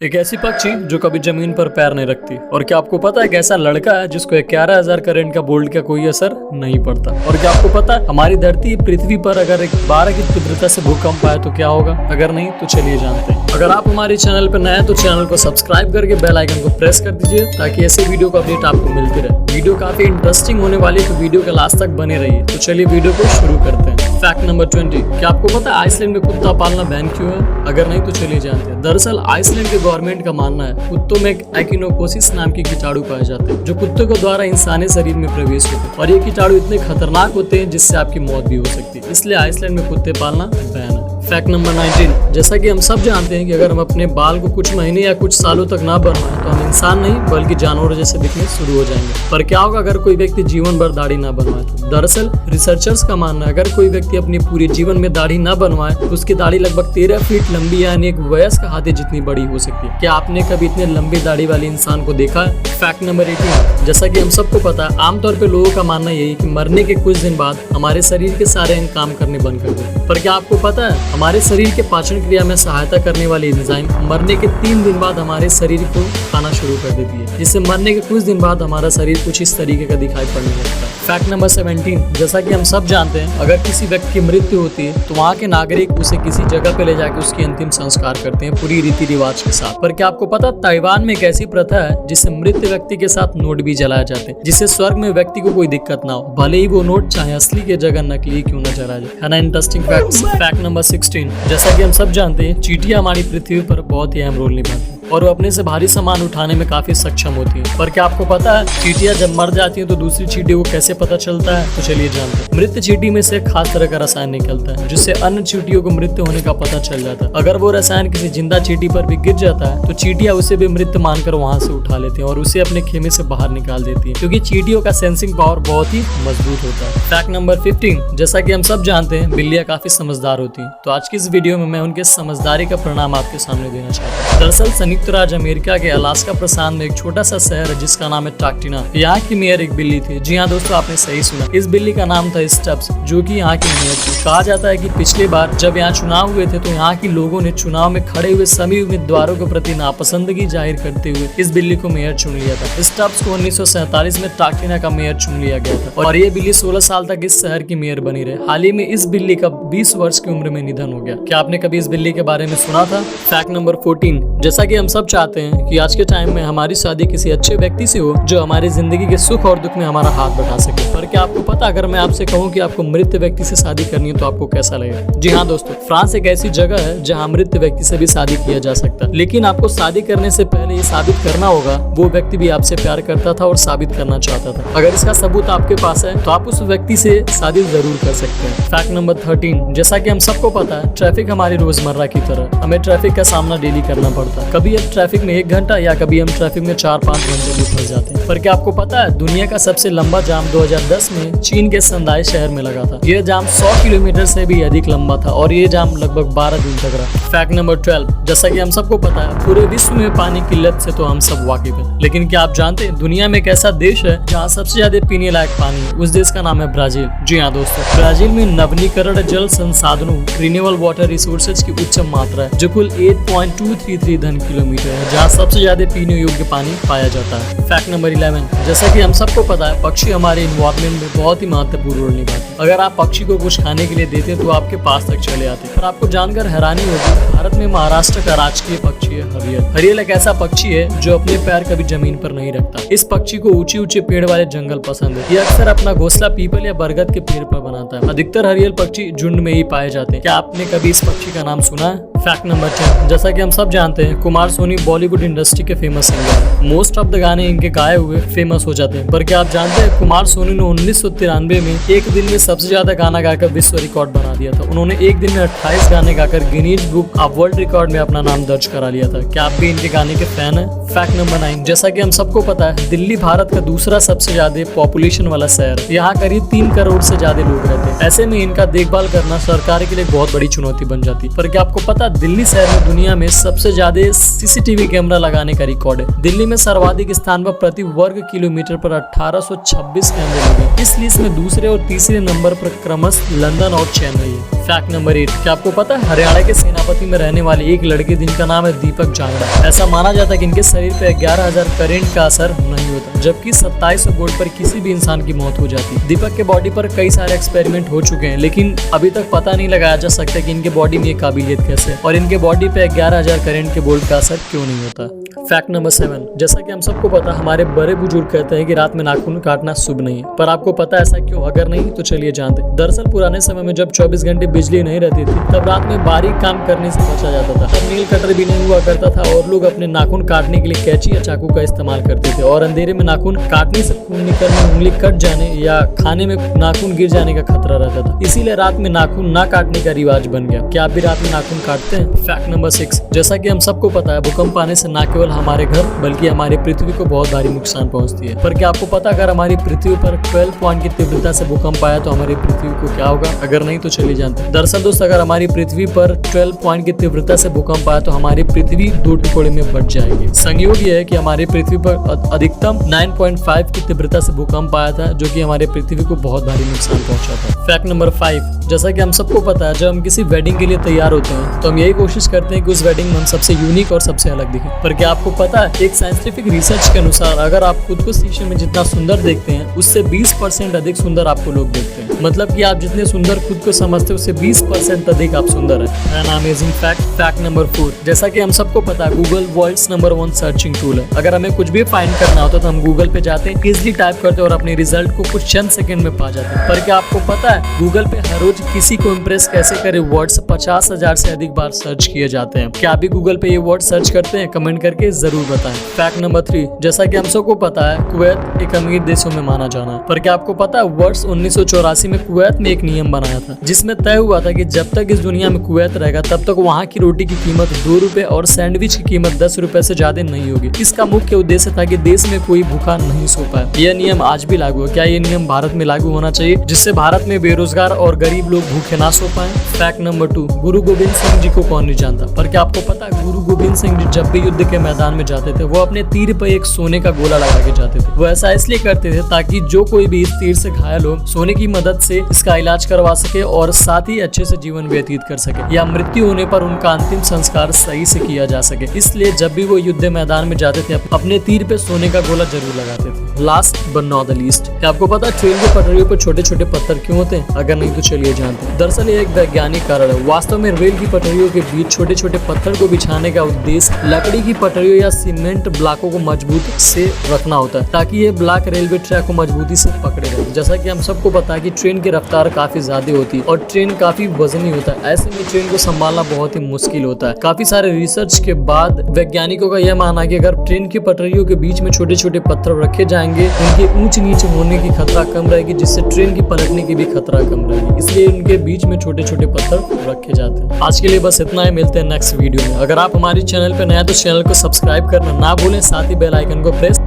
एक ऐसी पक्षी जो कभी जमीन पर पैर नहीं रखती। और क्या आपको पता है एक ऐसा लड़का है जिसको 11,000 करंट का बोल्ट का कोई असर नहीं पड़ता। और क्या आपको पता है हमारी धरती पृथ्वी पर अगर 12 की तीव्रता से भूकंप आए तो क्या होगा? अगर नहीं तो चलिए जानते हैं। अगर आप हमारे चैनल पर नए हैं तो चैनल को सब्सक्राइब करके बेल आइकन को प्रेस कर दीजिए ताकि ऐसे वीडियो का अपडेट आपको मिलती रहे। वीडियो काफी इंटरेस्टिंग होने वाली है तो वीडियो के लास्ट तक बने रहिए। तो चलिए वीडियो को शुरू करते हैं। फैक्ट नंबर 20, क्या आपको पता है आइसलैंड में कुत्ता पालना बैन क्यों है? अगर नहीं तो चलिए जानते हैं। दरअसल आइसलैंड के गवर्नमेंट का मानना है कुत्तों में एक्टिनोकोसिस नाम के कीटाणु पाए जाते हैं जो कुत्तों के द्वारा इंसानी शरीर में प्रवेश होते हैं और ये कीटाणु इतने खतरनाक होते हैं जिससे आपकी मौत भी हो सकती है। इसलिए आइसलैंड में कुत्ते पालना बैन है। फैक्ट नंबर 19, जैसा कि हम सब जानते हैं कि अगर हम अपने बाल को कुछ महीने या कुछ सालों तक ना बनवाएं तो हम इंसान नहीं बल्कि जानवर जैसे दिखने शुरू हो जाएंगे। पर क्या होगा अगर कोई व्यक्ति जीवन भर दाढ़ी ना बनवाए तो? दरअसल रिसर्चर्स का मानना है अगर कोई व्यक्ति अपने पूरे जीवन में दाढ़ी ना बनवाए तो उसकी दाढ़ी लगभग 13 फीट लंबी यानी एक वयस्क हाथी जितनी बड़ी हो सकती है। क्या आपने कभी इतने लंबी दाढ़ी वाले इंसान को देखा है? फैक्ट नंबर 18, जैसा कि हम सबको पता है आमतौर पर लोगों का मानना यही कि मरने के कुछ दिन बाद हमारे शरीर के सारे अंग काम करने बंद कर देते। पर क्या आपको पता है हमारे शरीर के पाचन क्रिया में सहायता करने वाली एंजाइम मरने के 3 दिन बाद हमारे शरीर को खाना शुरू कर देती है, जिससे मरने के कुछ दिन बाद हमारा शरीर कुछ इस तरीके का दिखाई पड़ने लगता है। फैक्ट नंबर 17, जैसा कि हम सब जानते हैं अगर किसी व्यक्ति की मृत्यु होती है तो वहाँ के नागरिक उसे किसी जगह पे ले जाकर उसकी अंतिम संस्कार करते हैं पूरी रीति रिवाज के साथ। पर क्या आपको पता ताइवान में एक ऐसी प्रथा है जिससे मृत व्यक्ति के साथ नोट भी जलाए जाते हैं जिससे स्वर्ग में व्यक्ति को कोई दिक्कत ना हो, भले ही वो नोट चाहे असली के जगह नकली क्यों न जलाया जाए। है ना इंटरेस्टिंग फैक्ट। फैक्ट नंबर 16, जैसा कि हम सब जानते हैं चींटियां हमारी पृथ्वी पर बहुत ही अहम रोल निभाती हैं और वो अपने से भारी सामान उठाने में काफी सक्षम होती है। पर क्या आपको पता है चींटियां जब मर जाती हैं तो दूसरी चींटी को कैसे पता चलता है? तो चलिए जानते हैं। मृत चींटी में से खास तरह का रसायन निकलता है जिससे अन्य चींटियों को मृत्यु होने का पता चल जाता है। अगर वो रसायन किसी जिंदा चींटी पर भी गिर जाता है तो चींटियां उसे भी मृत मानकर वहां से उठा लेती हैं और उसे अपने खेमे से बाहर निकाल देती है क्योंकि चींटियों का सेंसिंग पावर बहुत ही मजबूत होता है। फैक्ट नंबर 15, जैसा कि हम सब जानते हैं बिल्लियां काफी समझदार होती हैं तो आज की इस वीडियो में मैं उनके समझदारी का परिणाम आपके सामने देना चाहता हूँ। दरअसल संयुक्त राज्य अमेरिका के अलास्का प्रशांत में एक छोटा सा शहर है जिसका नाम है टाक्टिना। यहाँ की मेयर एक बिल्ली थी। जी हाँ दोस्तों, आपने सही सुना, इस बिल्ली का नाम था स्टब्स जो कि यहाँ की मेयर थी। कहा जाता है कि पिछली बार जब यहाँ चुनाव हुए थे तो यहाँ की लोगों ने चुनाव में खड़े हुए सभी उम्मीदवारों के प्रति नापसंदगी जाहिर करते हुए इस बिल्ली को मेयर चुन लिया था। स्टब्स को 1947 में टाक्टिना का मेयर चुन लिया गया था और ये बिल्ली 16 साल तक इस शहर की मेयर बनी रही। हाल ही में इस बिल्ली का 20 वर्ष की उम्र में निधन हो गया। क्या आपने कभी इस बिल्ली के बारे में सुना था? फैक्ट नंबर 14, जैसा कि हम सब चाहते हैं कि आज के टाइम में हमारी शादी किसी अच्छे व्यक्ति से हो जो हमारी जिंदगी के सुख और दुख में हमारा हाथ बटा सके। पर क्या आपको पता अगर मैं आपसे कहूँ कि आपको मृत व्यक्ति से शादी करनी है तो आपको कैसा लगेगा? जी हाँ दोस्तों, फ्रांस एक ऐसी जगह है जहाँ मृत व्यक्ति से भी शादी किया जा सकता है, लेकिन आपको शादी करने से पहले ये साबित करना होगा वो व्यक्ति भी आपसे प्यार करता था और साबित करना चाहता था। अगर इसका सबूत आपके पास है तो आप उस व्यक्ति से शादी जरूर कर सकते हैं। फैक्ट नंबर 13, जैसा कि हम सबको पता है ट्रैफिक हमारी रोजमर्रा की तरह हमें ट्रैफिक का सामना डेली करना पड़ता है। कभी हम ट्रैफिक में 1 घंटा या कभी हम ट्रैफिक में 4-5 घंटे भी फंस जाते हैं। पर क्या आपको पता है दुनिया का सबसे लंबा जाम 2010 में चीन के शंघाई शहर में लगा था। यह जाम 100 किलोमीटर से भी अधिक लंबा था और ये जाम लगभग 12 दिन तक रहा। फैक्ट नंबर 12, जैसा कि हम सबको पता है पूरे विश्व में पानी की किल्लत से तो हम सब वाकिफ हैं, लेकिन क्या आप जानते हैं दुनिया में एक ऐसा देश है जहाँ सबसे ज्यादा पीने लायक पानी है? उस देश का नाम है ब्राजील। जी हाँ दोस्तों, ब्राजील में नवीनीकरण जल संसाधनों रिन्यूएबल वाटर रिसोर्सेज की उच्च मात्रा है जो कुल 8.233 घन किलोमीटर है जहाँ सबसे ज्यादा पीने योग्य पानी पाया जाता है। फैक्ट नंबर 11, जैसा कि हम सबको पता है पक्षी हमारे इन्वायरमेंट में बहुत ही महत्वपूर्ण रोल निभाते हैं। अगर आप पक्षी को कुछ खाने के लिए देते हैं तो आपके पास तक चले आते हैं। पर आपको जानकर हैरानी होगी भारत में महाराष्ट्र का राजकीय पक्षी है हरियल। हरियल एक ऐसा पक्षी है जो अपने पैर कभी जमीन पर नहीं रखता। इस पक्षी को ऊंचे ऊंचे पेड़ वाले जंगल पसंद है। ये अक्सर अपना घोंसला पीपल या बरगद के पेड़ पर बनाता है। अधिकतर हरियल पक्षी झुंड में ही पाए जाते हैं। क्या आपने कभी इस पक्षी का नाम सुना है? फैक्ट नंबर 10, जैसा कि हम सब जानते हैं कुमार सोनी बॉलीवुड इंडस्ट्री के फेमस सिंगर हैं। मोस्ट ऑफ द गाने इनके गाए हुए फेमस हो जाते हैं। पर क्या आप जानते हैं कुमार सोनी ने 1993 में एक दिन में सबसे ज्यादा गाना गाकर विश्व रिकॉर्ड बना दिया था। उन्होंने एक दिन में 28 गाने गाकर Guinness book of world record में अपना नाम दर्ज करा लिया था। क्या आप भी इनके गाने के फैन हैं? फैक्ट नंबर 9, जैसा कि हम सबको पता है दिल्ली भारत का दूसरा सबसे ज्यादा पॉपुलेशन वाला शहर है। यहाँ करीब 3 करोड़ से ज्यादा लोग रहते हैं। ऐसे में इनका देखभाल करना सरकार के लिए बहुत बड़ी चुनौती बन जाती है। पर क्या आपको पता दिल्ली शहर में दुनिया में सबसे ज्यादा सीसीटीवी कैमरा लगाने का रिकॉर्ड है। दिल्ली में सर्वाधिक स्थान पर प्रति वर्ग किलोमीटर पर 1826 कैमरे लगे। इस लिस्ट में दूसरे और तीसरे नंबर पर क्रमशः लंदन और चेन्नई है। फैक्ट नंबर 8, क्या आपको पता है हरियाणा के सेनापति में रहने वाले एक लड़के जिनका नाम है दीपक जांगड़ा, ऐसा माना जाता है कि इनके शरीर पर 11,000 करंट का असर नहीं होता, जबकि 2700 वोल्ट पर किसी भी इंसान की मौत हो जाती है। दीपक के बॉडी पर कई सारे एक्सपेरिमेंट हो चुके हैं, लेकिन अभी तक पता नहीं लगाया जा सकता कि इनके बॉडी में ये काबिलियत कैसे है और इनके बॉडी पे 11,000 करंट के वोल्ट का असर क्यों नहीं होता। फैक्ट नंबर 7, जैसा कि हम सबको पता हमारे बड़े बुजुर्ग कहते हैं कि रात में नाखून काटना शुभ नहीं है, पर आपको पता है ऐसा क्यों? अगर नहीं तो चलिए जानते। दरअसल पुराने समय में जब 24 घंटे बिजली नहीं रहती थी तब रात में बारीक काम करने से बचा जाता था। तब नील कटर भी नहीं हुआ करता था और लोग अपने नाखून काटने के लिए कैंची या चाकू का इस्तेमाल करते थे और अंधेरे में नाखून काटने से खून निकलने, उंगली कट जाने या खाने में नाखून गिर जाने का खतरा रहता था। इसीलिए रात में नाखून ना काटने का रिवाज बन गया। क्या आप भी रात में नाखून काटते हैं? फैक्ट नंबर 6, जैसा कि हम सबको पता है भूकंप आने से न केवल हमारे घर बल्कि हमारी पृथ्वी को बहुत भारी नुकसान पहुंचती है। पर क्या आपको पता अगर हमारी पृथ्वी पर 12 पॉइंट की तीव्रता से भूकंप आया तो हमारी पृथ्वी को क्या होगा? अगर नहीं तो चलिए जानते। दरअसल दोस्त, अगर हमारी पृथ्वी पर 12 पॉइंट की तीव्रता से भूकंप आया तो हमारी पृथ्वी 2 टुकड़े में बंट जाएगी। संयोग यह है कि हमारी पृथ्वी पर अधिकतम 9.5 की तीव्रता से भूकंप आया था, जो कि हमारे पृथ्वी को बहुत भारी नुकसान पहुंचा था। फैक्ट नंबर 5, जैसा कि हम सबको पता है जब हम किसी वेडिंग के लिए तैयार होते हैं तो हम यही कोशिश करते हैं कि उस वेडिंग में हम सबसे यूनिक और सबसे अलग दिखें। पर क्या आपको पता है एक साइंटिफिक रिसर्च के अनुसार अगर आप खुद को शीशे में जितना सुंदर देखते हैं उससे 20% अधिक सुंदर आपको लोग देखते हैं। मतलब कि आप जितने सुंदर खुद को समझते हैं उससे 20% अधिक आप सुंदर है। An amazing fact. Fact number 4, जैसा कि हम सबको पता है Google world's number 1 searching tool है। अगर हमें कुछ भी फाइंड करना होता है तो हम गूगल पे जाते हैं, इजीली टाइप करते हैं और अपने रिजल्ट को कुछ चंद सेकंड में पा जाते हैं। पर क्या आपको पता है गूगल पे हर रोज किसी को इम्प्रेस कैसे करे वर्ड्स 50,000 से अधिक बार सर्च किए जाते हैं। क्या आप भी गूगल पे ये वर्ड सर्च करते हैं? कमेंट करके जरूर बताएं। फैक्ट नंबर 3, जैसा कि हम सबको पता है कुवैत एक अमीर देशों में माना जाना है। पर क्या आपको पता है वर्ष 1984 में कुवैत में एक नियम बनाया था जिसमें तय हुआ था कि जब तक इस दुनिया में कुवैत रहेगा तब तक वहाँ की रोटी की कीमत 2 रुपए और सैंडविच की कीमत 10 रुपए से ज्यादा नहीं होगी। इसका मुख्य उद्देश्य था कि देश में कोई भूखा नहीं सो पाए। यह नियम आज भी लागू है। क्या ये नियम भारत में लागू होना चाहिए जिससे भारत में बेरोजगार और गरीब लोग भूखे ना सो पाए? फैक्ट नंबर 2, गुरु गोविंद सिंह जी को कौन नहीं जानता? पर क्या आपको पता है गुरु गोविंद सिंह जी जब भी युद्ध के मैदान में जाते थे वो अपने तीर पर एक सोने का गोला लगा के जाते थे। वो ऐसा इसलिए करते थे ताकि जो कोई भी इस तीर से घायल हो सोने की मदद से इसका इलाज करवा सके और साथ ही अच्छे से जीवन व्यतीत कर सके या मृत्यु होने पर उनका अंतिम संस्कार सही से किया जा सके। इसलिए जब भी वो युद्ध मैदान में जाते थे अपने तीर पे सोने का गोला जरूर लगाते थे। Last but not the least, क्या आपको पता है ट्रेन की पटरियों पर छोटे छोटे पत्थर क्यों होते हैं? अगर नहीं तो चलिए जानते हैं। दरअसल ये एक वैज्ञानिक कारण है। वास्तव में रेल की पटरियों के बीच छोटे छोटे पत्थर को बिछाने का उद्देश्य लकड़ी की पटरियों या सीमेंट ब्लॉकों को मजबूत से रखना होता है ताकि ये ब्लॉक रेलवे ट्रैक को मजबूती से पकड़े रहे। जैसा कि हम सबको पता है कि ट्रेन की रफ्तार काफी ज्यादा होती है और ट्रेन काफी वजनी होता है। ऐसे में ट्रेन को संभालना बहुत ही मुश्किल होता है। काफी सारे रिसर्च के बाद वैज्ञानिकों का यह मानना है कि अगर ट्रेन की पटरियों के बीच में छोटे छोटे पत्थर रखे जाएंगे उनके ऊंच नीचे होने की खतरा कम रहेगी, जिससे ट्रेन की पलटने की भी खतरा कम रहेगी। इसलिए उनके बीच में छोटे छोटे पत्थर रखे जाते हैं। आज के लिए बस इतना ही, मिलते हैं नेक्स्ट वीडियो में। अगर आप हमारे चैनल पर नया तो चैनल को सब्सक्राइब करना ना भूलें, साथ ही बेल आइकन को प्रेस